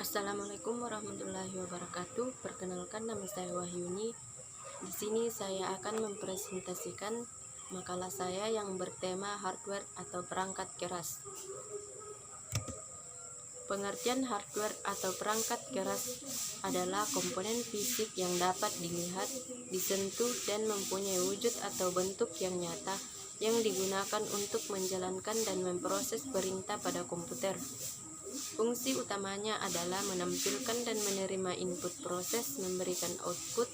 Assalamualaikum warahmatullahi wabarakatuh. Perkenalkan, nama saya Wahyuni. Di sini saya akan mempresentasikan makalah saya yang bertema hardware atau perangkat keras. Pengertian hardware atau perangkat keras adalah komponen fisik yang dapat dilihat, disentuh, dan mempunyai wujud atau bentuk yang nyata yang digunakan untuk menjalankan dan memproses perintah pada komputer. Fungsi utamanya adalah menampilkan dan menerima input proses, memberikan output,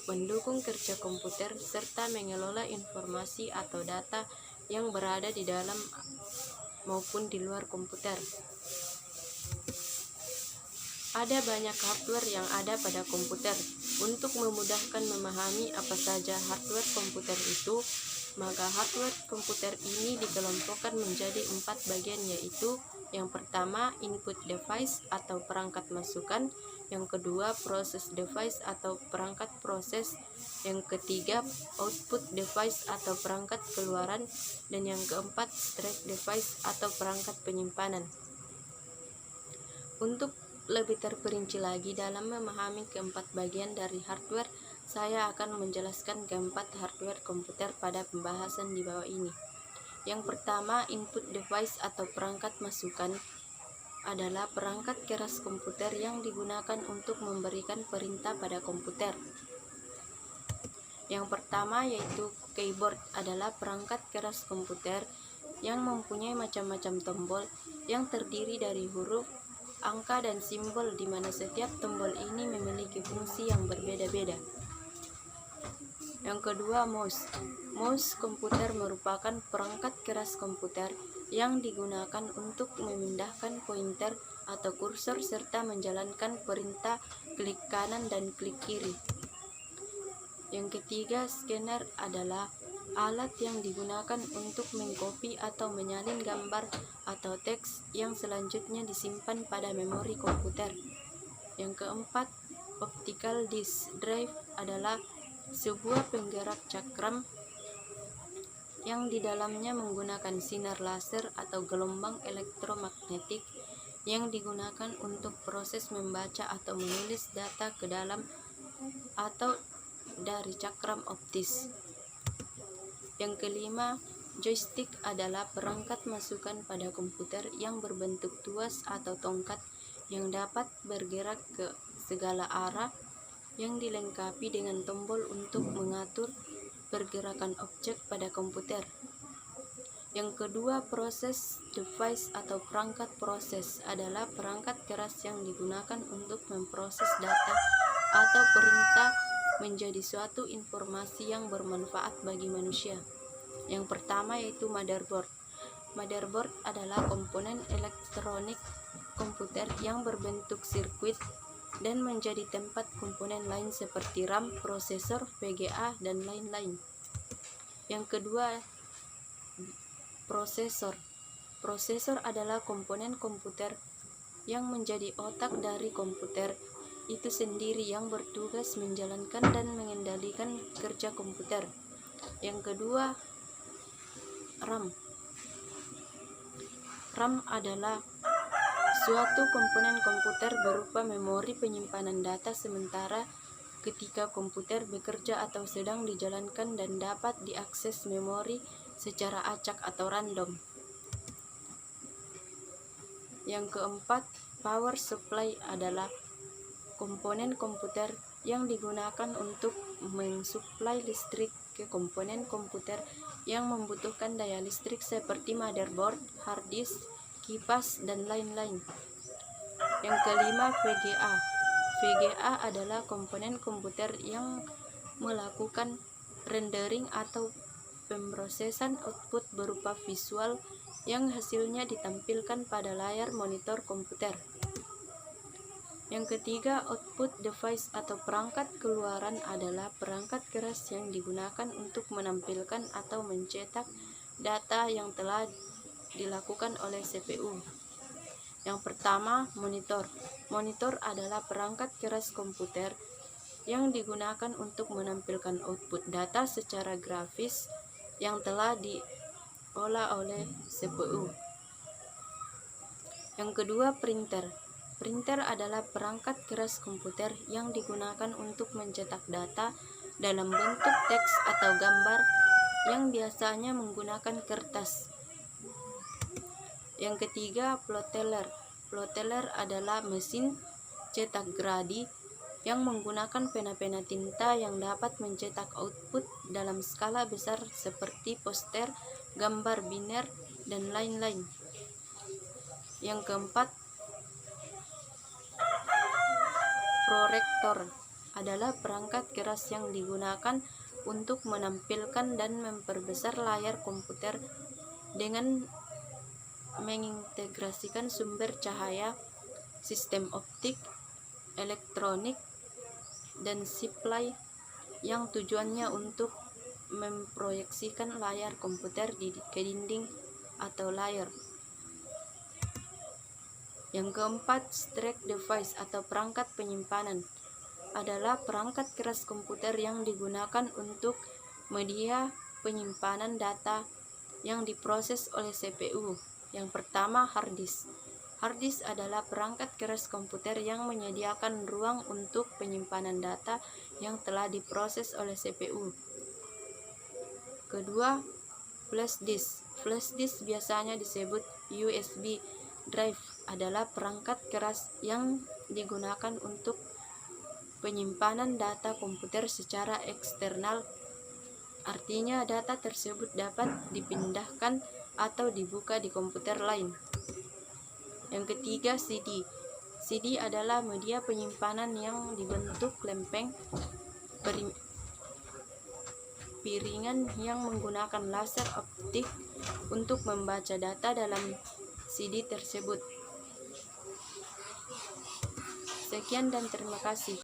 mendukung kerja komputer, serta mengelola informasi atau data yang berada di dalam maupun di luar komputer. Ada banyak hardware yang ada pada komputer. Untuk memudahkan memahami apa saja hardware komputer itu, maka hardware komputer ini dikelompokkan menjadi 4 bagian, yaitu yang pertama input device atau perangkat masukan, yang kedua proses device atau perangkat proses, yang ketiga output device atau perangkat keluaran, dan yang keempat storage device atau perangkat penyimpanan. Untuk lebih terperinci lagi dalam memahami keempat bagian dari hardware, saya akan menjelaskan keempat hardware komputer pada pembahasan di bawah ini. Yang pertama, input device atau perangkat masukan adalah perangkat keras komputer yang digunakan untuk memberikan perintah pada komputer. Yang pertama yaitu keyboard adalah perangkat keras komputer yang mempunyai macam-macam tombol yang terdiri dari huruf, angka, dan simbol, di mana setiap tombol ini memiliki fungsi yang berbeda-beda. Yang kedua, mouse. Mouse komputer merupakan perangkat keras komputer yang digunakan untuk memindahkan pointer atau kursor serta menjalankan perintah klik kanan dan klik kiri. Yang ketiga, scanner adalah alat yang digunakan untuk mengcopy atau menyalin gambar atau teks yang selanjutnya disimpan pada memori komputer. Yang keempat, optical disk drive adalah sebuah penggerak cakram yang di dalamnya menggunakan sinar laser atau gelombang elektromagnetik yang digunakan untuk proses membaca atau menulis data ke dalam atau dari cakram optis. Yang kelima, joystick adalah perangkat masukan pada komputer yang berbentuk tuas atau tongkat yang dapat bergerak ke segala arah, yang dilengkapi dengan tombol untuk mengatur pergerakan objek pada komputer. Yang kedua, proses device atau perangkat proses adalah perangkat keras yang digunakan untuk memproses data atau perintah menjadi suatu informasi yang bermanfaat bagi manusia. Yang pertama yaitu motherboard. Motherboard adalah komponen elektronik komputer yang berbentuk sirkuit dan menjadi tempat komponen lain seperti RAM, prosesor, VGA, dan lain-lain. Yang kedua, prosesor. Prosesor adalah komponen komputer yang menjadi otak dari komputer itu sendiri yang bertugas menjalankan dan mengendalikan kerja komputer. Yang kedua, RAM. RAM adalah suatu komponen komputer berupa memori penyimpanan data sementara ketika komputer bekerja atau sedang dijalankan dan dapat diakses memori secara acak atau random. Yang keempat, power supply adalah komponen komputer yang digunakan untuk mensuplai listrik ke komponen komputer yang membutuhkan daya listrik seperti motherboard, hard disk, kipas, dan lain-lain. Yang kelima, VGA. VGA adalah komponen komputer yang melakukan rendering atau pemrosesan output berupa visual yang hasilnya ditampilkan pada layar monitor komputer. Yang ketiga, output device atau perangkat keluaran adalah perangkat keras yang digunakan untuk menampilkan atau mencetak data yang telah dilakukan oleh CPU. Yang pertama, monitor. Monitor adalah perangkat keras komputer yang digunakan untuk menampilkan output data secara grafis yang telah diolah oleh CPU. Yang kedua, printer. Printer adalah perangkat keras komputer yang digunakan untuk mencetak data dalam bentuk teks atau gambar yang biasanya menggunakan kertas. Yang ketiga, ploteller. Ploteller adalah mesin cetak geradi yang menggunakan pena-pena tinta yang dapat mencetak output dalam skala besar seperti poster, gambar biner, dan lain-lain. Yang keempat, prorektor adalah perangkat keras yang digunakan untuk menampilkan dan memperbesar layar komputer dengan mengintegrasikan sumber cahaya, sistem optik, elektronik, dan supply yang tujuannya untuk memproyeksikan layar komputer ke dinding atau layar. Yang keempat, storage device atau perangkat penyimpanan adalah perangkat keras komputer yang digunakan untuk media penyimpanan data yang diproses oleh CPU. Yang pertama, hard disk. Hard disk adalah perangkat keras komputer yang menyediakan ruang untuk penyimpanan data yang telah diproses oleh CPU. Kedua, flash disk. Flash disk biasanya disebut USB drive adalah perangkat keras yang digunakan untuk penyimpanan data komputer secara eksternal. Artinya data tersebut dapat dipindahkan atau dibuka di komputer lain. Yang ketiga, CD. CD adalah media penyimpanan yang dibentuk lempeng piringan yang menggunakan laser optik untuk membaca data dalam CD tersebut. Sekian dan terima kasih.